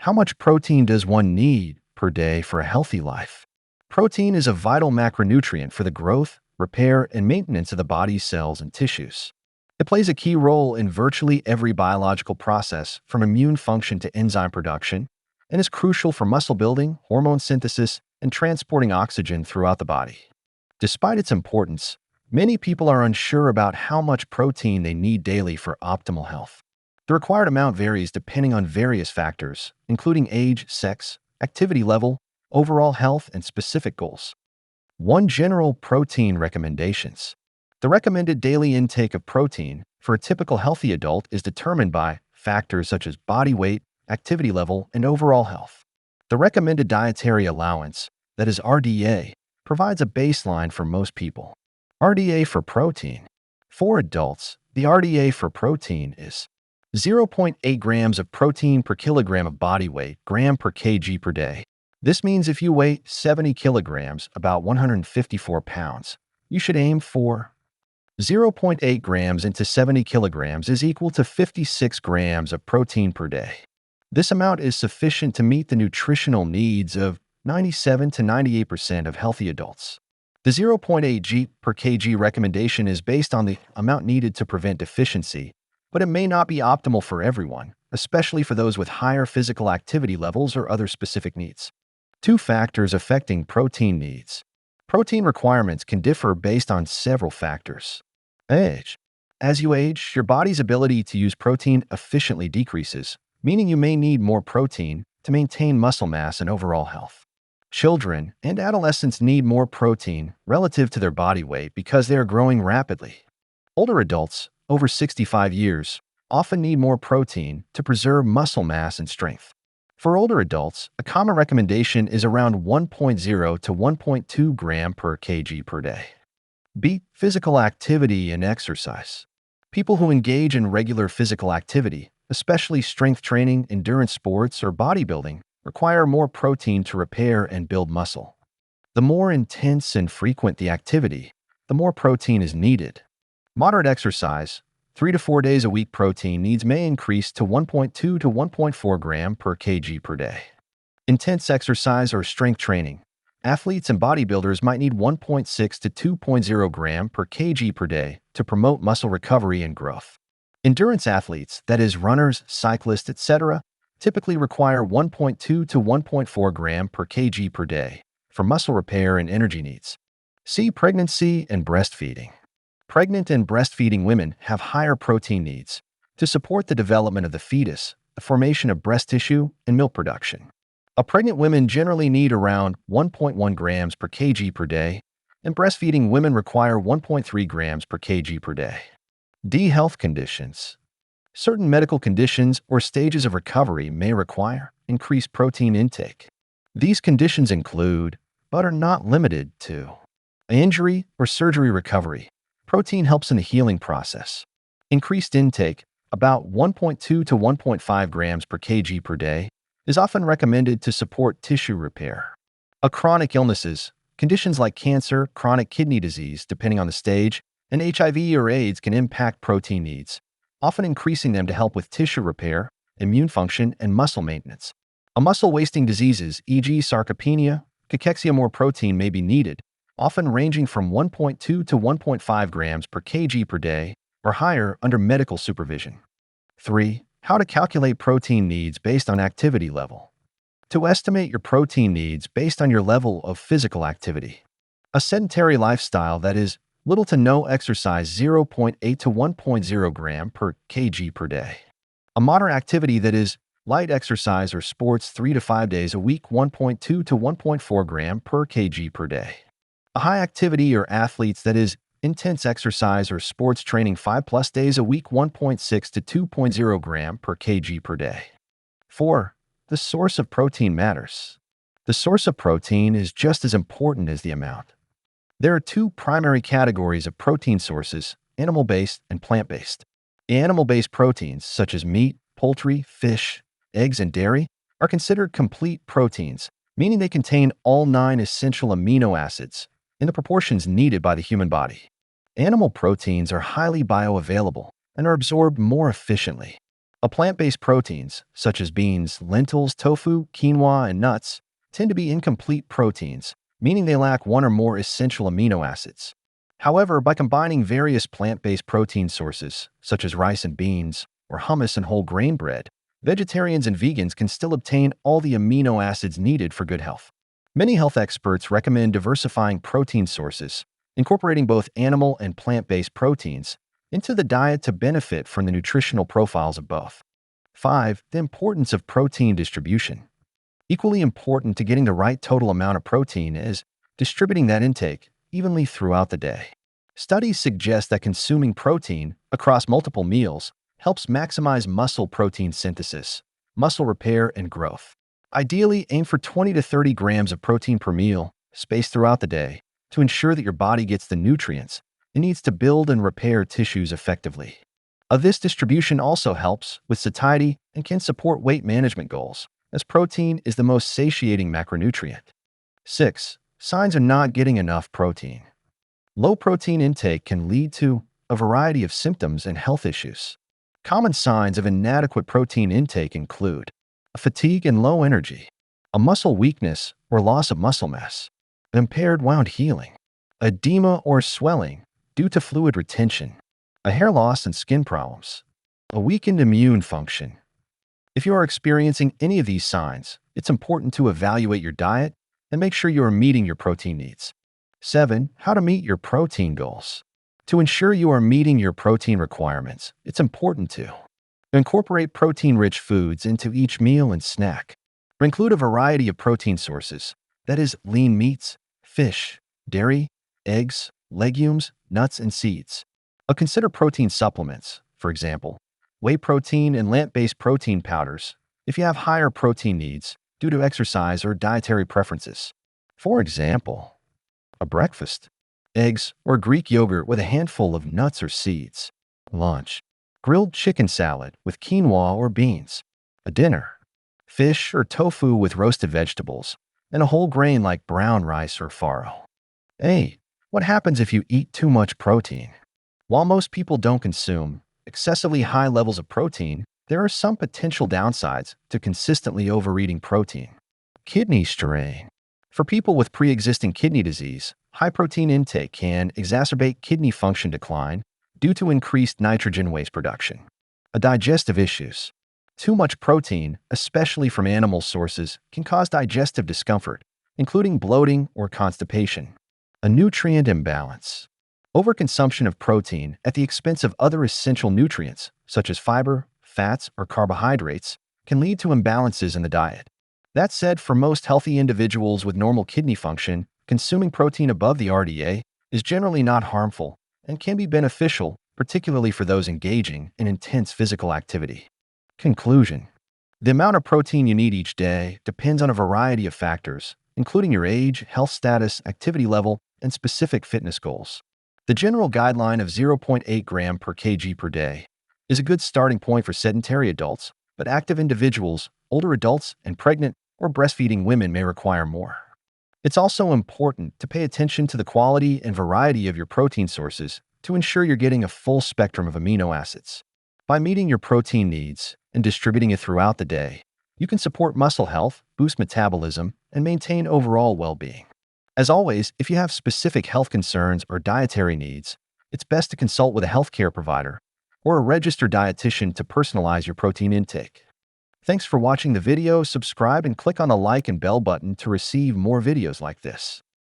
How much protein does one need per day for a healthy life? Protein is a vital macronutrient for the growth, repair, and maintenance of the body's cells and tissues. It plays a key role in virtually every biological process, from immune function to enzyme production, and is crucial for muscle building, hormone synthesis, and transporting oxygen throughout the body. Despite its importance, many people are unsure about how much protein they need daily for optimal health. The required amount varies depending on various factors, including age, sex, activity level, overall health, and specific goals. 1. General protein recommendations. The recommended daily intake of protein for a typical healthy adult is determined by factors such as body weight, activity level, and overall health. The recommended dietary allowance, that is RDA, provides a baseline for most people. RDA for protein. For adults, the RDA for protein is 0.8 grams of protein per kilogram of body weight, gram per kg per day. This means if you weigh 70 kilograms, about 154 pounds, you should aim for 0.8 grams into 70 kilograms is equal to 56 grams of protein per day. This amount is sufficient to meet the nutritional needs of 97 to 98% of healthy adults. The 0.8 g per kg recommendation is based on the amount needed to prevent deficiency, but it may not be optimal for everyone, especially for those with higher physical activity levels or other specific needs. 2 factors affecting protein needs. Protein requirements can differ based on several factors. Age. As you age, your body's ability to use protein efficiently decreases, meaning you may need more protein to maintain muscle mass and overall health. Children and adolescents need more protein relative to their body weight because they are growing rapidly. Older adults, over 65 years, often need more protein to preserve muscle mass and strength. For older adults, a common recommendation is around 1.0 to 1.2 gram per kg per day. B. Physical activity and exercise. People who engage in regular physical activity, especially strength training, endurance sports, or bodybuilding, require more protein to repair and build muscle. The more intense and frequent the activity, the more protein is needed. Moderate exercise, 3 to 4 days a week protein needs may increase to 1.2 to 1.4 gram per kg per day. Intense exercise or strength training. Athletes and bodybuilders might need 1.6 to 2.0 gram per kg per day to promote muscle recovery and growth. Endurance athletes, that is runners, cyclists, etc., typically require 1.2 to 1.4 gram per kg per day for muscle repair and energy needs. C. Pregnancy and breastfeeding. Pregnant and breastfeeding women have higher protein needs to support the development of the fetus, the formation of breast tissue, and milk production. Pregnant women generally need around 1.1 grams per kg per day, and breastfeeding women require 1.3 grams per kg per day. D. Health conditions. Certain medical conditions or stages of recovery may require increased protein intake. These conditions include, but are not limited to, injury or surgery recovery. Protein helps in the healing process. Increased intake, about 1.2 to 1.5 grams per kg per day, is often recommended to support tissue repair. Chronic illnesses, conditions like cancer, chronic kidney disease, depending on the stage, and HIV or AIDS can impact protein needs, often increasing them to help with tissue repair, immune function, and muscle maintenance. Muscle-wasting diseases, e.g. sarcopenia, cachexia, more protein may be needed, often ranging from 1.2 to 1.5 grams per kg per day or higher under medical supervision. 3. How to calculate protein needs based on activity level. To estimate your protein needs based on your level of physical activity. A sedentary lifestyle, that is, little to no exercise, 0.8 to 1.0 gram per kg per day. A moderate activity, that is, light exercise or sports 3 to 5 days a week, 1.2 to 1.4 gram per kg per day. A high activity or athletes, that is, intense exercise or sports training 5+ days a week, 1.6 to 2.0 gram per kg per day. 4. The source of protein matters. The source of protein is just as important as the amount. There are 2 primary categories of protein sources, animal-based and plant-based. Animal-based proteins, such as meat, poultry, fish, eggs, and dairy, are considered complete proteins, meaning they contain all 9 essential amino acids in the proportions needed by the human body. Animal proteins are highly bioavailable and are absorbed more efficiently. Plant-based proteins, such as beans, lentils, tofu, quinoa, and nuts, tend to be incomplete proteins, meaning they lack one or more essential amino acids. However, by combining various plant-based protein sources, such as rice and beans, or hummus and whole grain bread, vegetarians and vegans can still obtain all the amino acids needed for good health. Many health experts recommend diversifying protein sources, incorporating both animal and plant-based proteins into the diet to benefit from the nutritional profiles of both. 5. The importance of protein distribution. Equally important to getting the right total amount of protein is distributing that intake evenly throughout the day. Studies suggest that consuming protein across multiple meals helps maximize muscle protein synthesis, muscle repair, and growth. Ideally, aim for 20 to 30 grams of protein per meal, spaced throughout the day, to ensure that your body gets the nutrients it needs to build and repair tissues effectively. This distribution also helps with satiety and can support weight management goals, as protein is the most satiating macronutrient. 6. Signs of not getting enough protein. Low protein intake can lead to a variety of symptoms and health issues. Common signs of inadequate protein intake include fatigue and low energy, a muscle weakness or loss of muscle mass, impaired wound healing, edema or swelling due to fluid retention, a hair loss and skin problems, a weakened immune function. If you are experiencing any of these signs, it's important to evaluate your diet and make sure you are meeting your protein needs. 7. How to meet your protein goals. To ensure you are meeting your protein requirements, it's important to incorporate protein-rich foods into each meal and snack. Include a variety of protein sources, that is, lean meats, fish, dairy, eggs, legumes, nuts, and seeds. Consider protein supplements, for example, whey protein and plant-based protein powders, if you have higher protein needs due to exercise or dietary preferences. For example, a breakfast, eggs or Greek yogurt with a handful of nuts or seeds. Lunch, grilled chicken salad with quinoa or beans. A dinner, fish or tofu with roasted vegetables, and a whole grain like brown rice or farro. 8. What happens if you eat too much protein? While most people don't consume excessively high levels of protein, there are some potential downsides to consistently overeating protein. Kidney strain. For people with pre-existing kidney disease, high protein intake can exacerbate kidney function decline due to increased nitrogen waste production. Digestive issues. Too much protein, especially from animal sources, can cause digestive discomfort, including bloating or constipation. A nutrient imbalance. Overconsumption of protein at the expense of other essential nutrients, such as fiber, fats, or carbohydrates, can lead to imbalances in the diet. That said, for most healthy individuals with normal kidney function, consuming protein above the RDA is generally not harmful and can be beneficial, particularly for those engaging in intense physical activity. Conclusion. The amount of protein you need each day depends on a variety of factors, including your age, health status, activity level, and specific fitness goals. The general guideline of 0.8 gram per kg per day is a good starting point for sedentary adults, but active individuals, older adults, and pregnant or breastfeeding women may require more. It's also important to pay attention to the quality and variety of your protein sources to ensure you're getting a full spectrum of amino acids. By meeting your protein needs and distributing it throughout the day, you can support muscle health, boost metabolism, and maintain overall well-being. As always, if you have specific health concerns or dietary needs, it's best to consult with a healthcare provider or a registered dietitian to personalize your protein intake. Thanks for watching the video. Subscribe and click on the like and bell button to receive more videos like this.